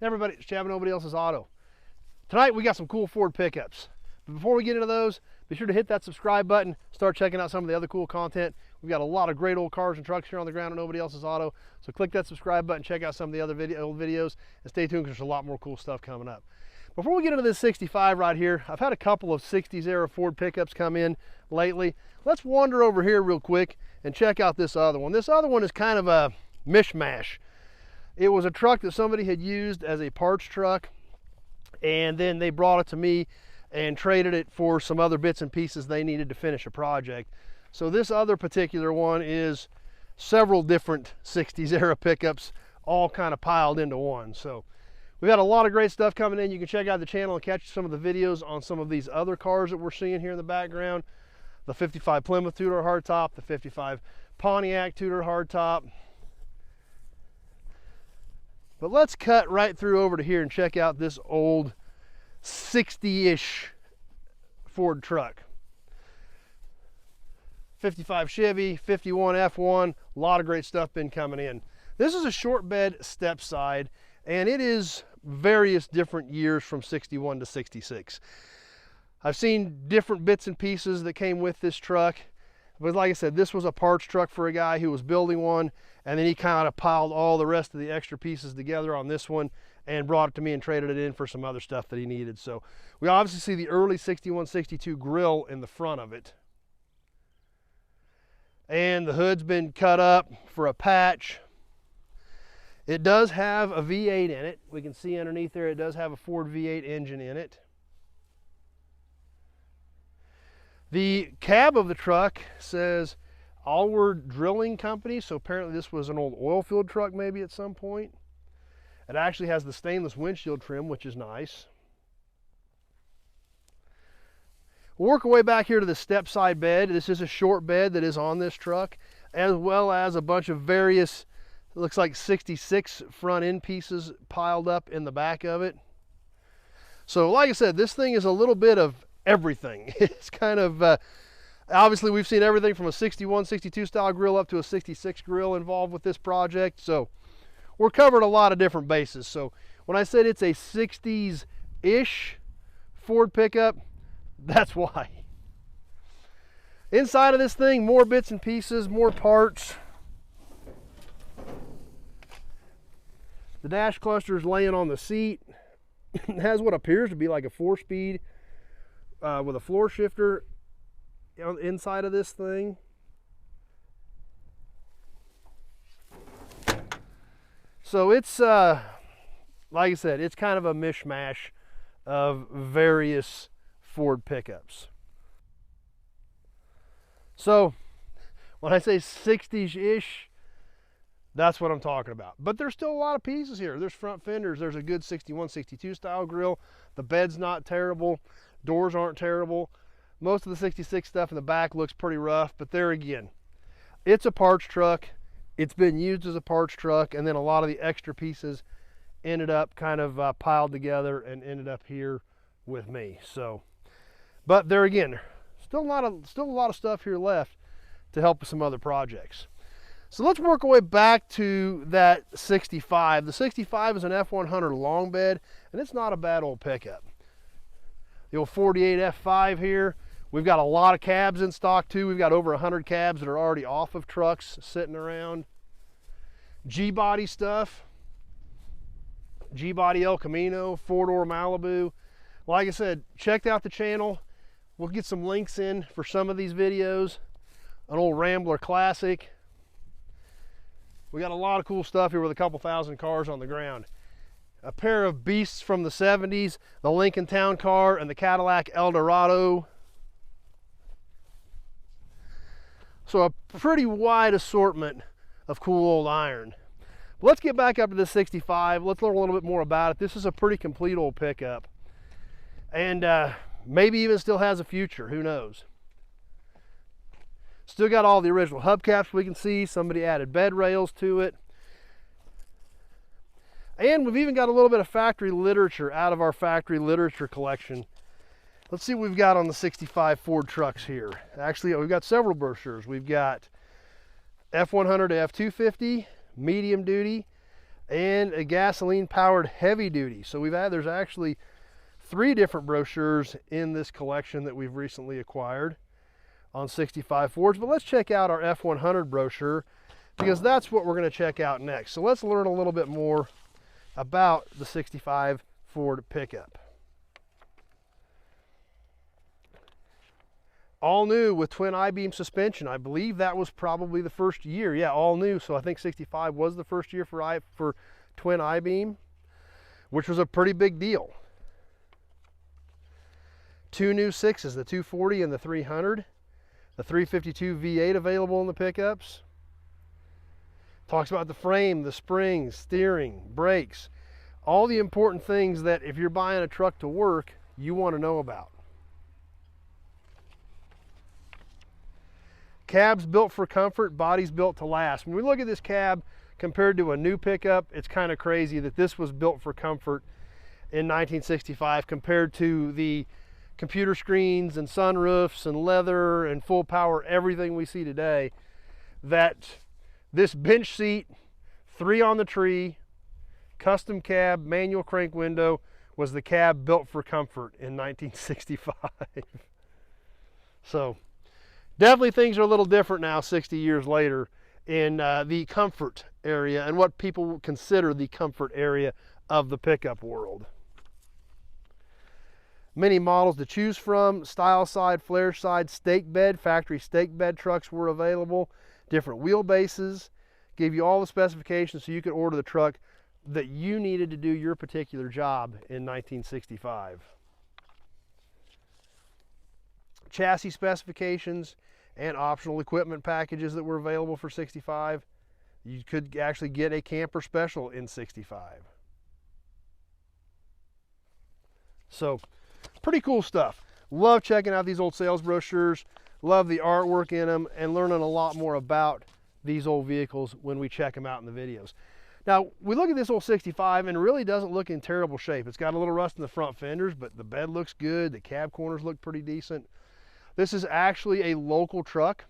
Everybody, it's Chad, Nobody Else's Auto. Tonight we got some cool Ford pickups. But before we get into those, be sure to hit that subscribe button. Start checking out some of the other cool content. We've got a lot of great old cars and trucks here on the ground at Nobody Else's Auto. So click that subscribe button, check out some of the other old videos, and stay tuned because there's a lot more cool stuff coming up. Before we get into this 65 right here, I've had a couple of 60s era Ford pickups come in lately. Let's wander over here real quick and check out this other one. This other one is kind of a mishmash. It was a truck that somebody had used as a parts truck, and then they brought it to me and traded it for some other bits and pieces they needed to finish a project. So this other particular one is several different 60s era pickups all kind of piled into one. So we've got a lot of great stuff coming in. You can check out the channel and catch some of the videos on some of these other cars that we're seeing here in the background. The 55 Plymouth two-door hardtop, the 55 Pontiac two-door hardtop. But let's cut right through over to here and check out this old 60-ish Ford truck. 55 Chevy, 51 F1, a lot of great stuff been coming in. This is a short bed step side, and it is various different years from 61 to 66. I've seen different bits and pieces that came with this truck. But like I said, this was a parts truck for a guy who was building one, and then he kind of piled all the rest of the extra pieces together on this one and brought it to me and traded it in for some other stuff that he needed. So we obviously see the early 61, 62 grill in the front of it. And the hood's been cut up for a patch. It does have a V8 in it. We can see underneath there it does have a Ford V8 engine in it. The cab of the truck says Allward Drilling Company, so apparently this was an old oil field truck maybe at some point. It actually has the stainless windshield trim, which is nice. We'll work our way back here to the step side bed. This is a short bed that is on this truck, as well as a bunch of various, it looks like 66 front end pieces piled up in the back of it. So like I said, this thing is a little bit of everything. It's kind of, obviously we've seen everything from a 61, 62 style grill up to a 66 grill involved with this project. So we're covering a lot of different bases. So when I said it's a 60s-ish Ford pickup, that's why. Inside of this thing, more bits and pieces, more parts. The dash cluster is laying on the seat. It has what appears to be like a 4-speed with a floor shifter inside of this thing. So it's, like I said, it's kind of a mishmash of various Ford pickups. So when I say 60s-ish, that's what I'm talking about. But there's still a lot of pieces here. There's front fenders. There's a good 61, 62 style grill. The bed's not terrible. Doors aren't terrible. Most of the 66 stuff in the back looks pretty rough, but there again, it's a parts truck. It's been used as a parts truck, and then a lot of the extra pieces ended up kind of piled together and ended up here with me. So, but there again, still a lot of stuff here left to help with some other projects. So let's work our way back to that 65. The 65 is an F-100 long bed, and it's not a bad old pickup. The old 48 F5 here. We've got a lot of cabs in stock too. We've got over 100 cabs that are already off of trucks sitting around. G-body stuff. G-body El Camino, 4-door Malibu. Like I said, check out the channel. We'll get some links in for some of these videos. An old Rambler Classic. We got a lot of cool stuff here with a couple thousand cars on the ground. A pair of beasts from the 70s, the Lincoln Town Car and the Cadillac Eldorado. So a pretty wide assortment of cool old iron. But let's get back up to this 65. Let's learn a little bit more about it. This is a pretty complete old pickup. And maybe even still has a future, who knows. Still got all the original hubcaps we can see. Somebody added bed rails to it. And we've even got a little bit of factory literature out of our factory literature collection. Let's see what we've got on the 65 Ford trucks here. Actually, we've got several brochures. We've got F-100 to F-250, medium duty, and a gasoline powered heavy duty. So there's actually 3 different brochures in this collection that we've recently acquired on 65 Fords. But let's check out our F-100 brochure, because that's what we're going to check out next. So let's learn a little bit more about the 65 Ford pickup. All new with twin I-beam suspension. I believe that was probably the first year. Yeah, all new. So I think 65 was the first year for twin I-beam, which was a pretty big deal. 2 new 6s, the 240 and the 300. The 352 V8 available in the pickups. Talks about the frame, the springs, steering, brakes, all the important things that if you're buying a truck to work, you want to know about. Cab's built for comfort, body's built to last. When we look at this cab compared to a new pickup, it's kind of crazy that this was built for comfort in 1965 compared to the computer screens and sunroofs and leather and full power, everything we see today. That this bench seat, 3 on the tree, custom cab, manual crank window, was the cab built for comfort in 1965. So definitely things are a little different now 60 years later in the comfort area and what people consider the comfort area of the pickup world. Many models to choose from, style side, flare side, stake bed, factory stake bed trucks were available, different wheelbases, gave you all the specifications so you could order the truck that you needed to do your particular job in 1965. Chassis specifications and optional equipment packages that were available for 65. You could actually get a camper special in 65. So pretty cool stuff. Love checking out these old sales brochures, love the artwork in them, and learning a lot more about these old vehicles when we check them out in the videos. Now, we look at this old 65 and it really doesn't look in terrible shape. It's got a little rust in the front fenders, but the bed looks good. The cab corners look pretty decent. This is actually a local truck.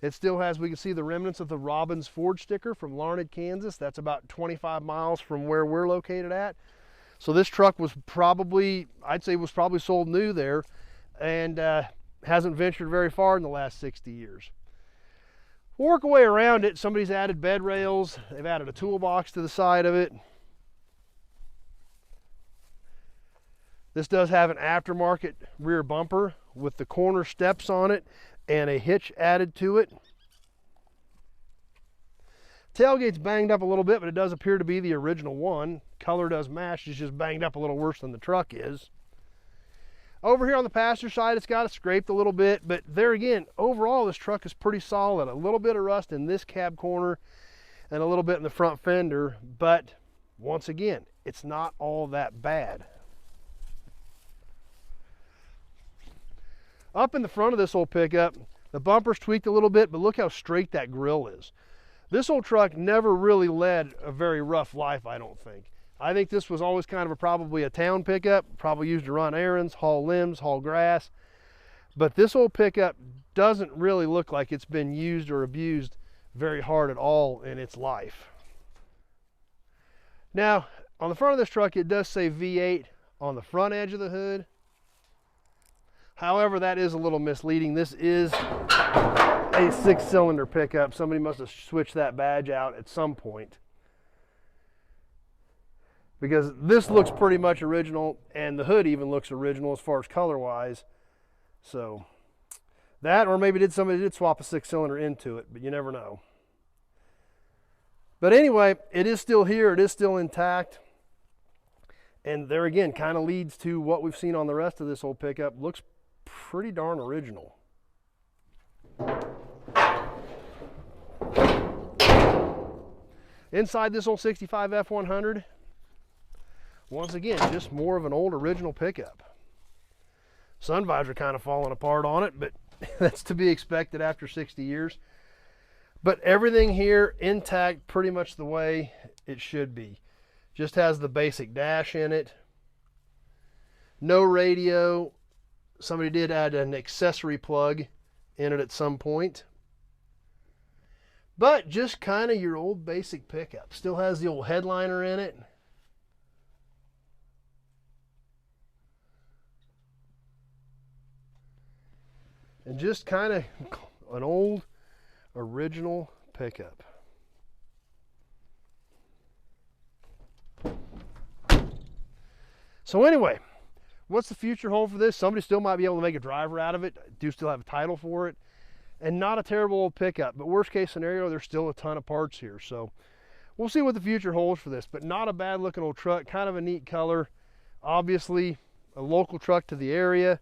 It still has, we can see the remnants of the Robbins Ford sticker from Larned, Kansas. That's about 25 miles from where we're located at. So this truck was probably, I'd say was probably sold new there, and hasn't ventured very far in the last 60 years. We'll work our way around it. Somebody's added bed rails. They've added a toolbox to the side of it. This does have an aftermarket rear bumper with the corner steps on it and a hitch added to it. Tailgate's banged up a little bit, but it does appear to be the original one. Color does match, it's just banged up a little worse than the truck is. Over here on the passenger side, it's got it scraped a little bit, but there again, overall this truck is pretty solid. A little bit of rust in this cab corner and a little bit in the front fender, but once again, it's not all that bad. Up in the front of this old pickup, the bumper's tweaked a little bit, but look how straight that grill is. This old truck never really led a very rough life, I don't think. I think this was always kind of probably a town pickup, probably used to run errands, haul limbs, haul grass. But this old pickup doesn't really look like it's been used or abused very hard at all in its life. Now, on the front of this truck, it does say V8 on the front edge of the hood. However, that is a little misleading. This is a 6-cylinder pickup. Somebody must have switched that badge out at some point, because this looks pretty much original, and the hood even looks original as far as color wise. So that, or maybe somebody did swap a 6-cylinder into it, but you never know. But anyway, it is still here, it is still intact, and there again kind of leads to what we've seen on the rest of this old pickup. Looks pretty darn original. Inside this old 65 F-100, once again, just more of an old original pickup. Sun visor kind of falling apart on it, but that's to be expected after 60 years. But everything here intact, pretty much the way it should be. Just has the basic dash in it. No radio. Somebody did add an accessory plug in it at some point. But just kind of your old basic pickup. Still has the old headliner in it. And just kind of an old original pickup. So anyway, what's the future hold for this? Somebody still might be able to make a driver out of it. I do still have a title for it. And not a terrible old pickup, but worst case scenario, there's still a ton of parts here. So we'll see what the future holds for this, but not a bad looking old truck, kind of a neat color. Obviously a local truck to the area.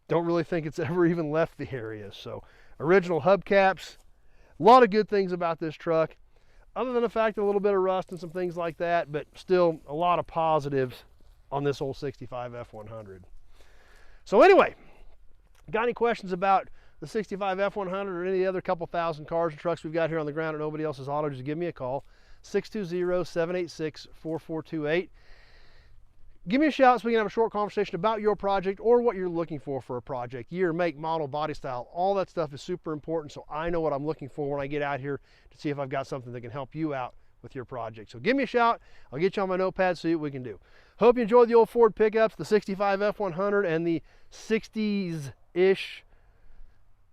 Don't really think it's ever even left the area. So original hubcaps, a lot of good things about this truck, other than the fact that a little bit of rust and some things like that, but still a lot of positives on this old 65 F-100. So anyway, got any questions about the 65 F-100 or any other couple thousand cars and trucks we've got here on the ground at Nobody Else's Auto, just give me a call, 620-786-4428. Give me a shout so we can have a short conversation about your project or what you're looking for a project. Year, make, model, body style, all that stuff is super important, so I know what I'm looking for when I get out here to see if I've got something that can help you out with your project. So give me a shout. I'll get you on my notepad, see what we can do. Hope you enjoyed the old Ford pickups, the 65 F-100 and the 60s-ish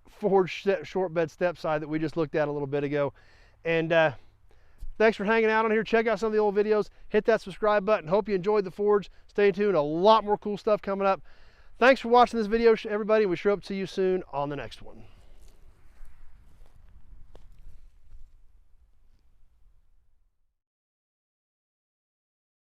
Ford short bed step side that we just looked at a little bit ago. And thanks for hanging out on here. Check out some of the old videos. Hit that subscribe button. Hope you enjoyed the Fords. Stay tuned. A lot more cool stuff coming up. Thanks for watching this video, everybody. We sure hope to see you soon on the next one.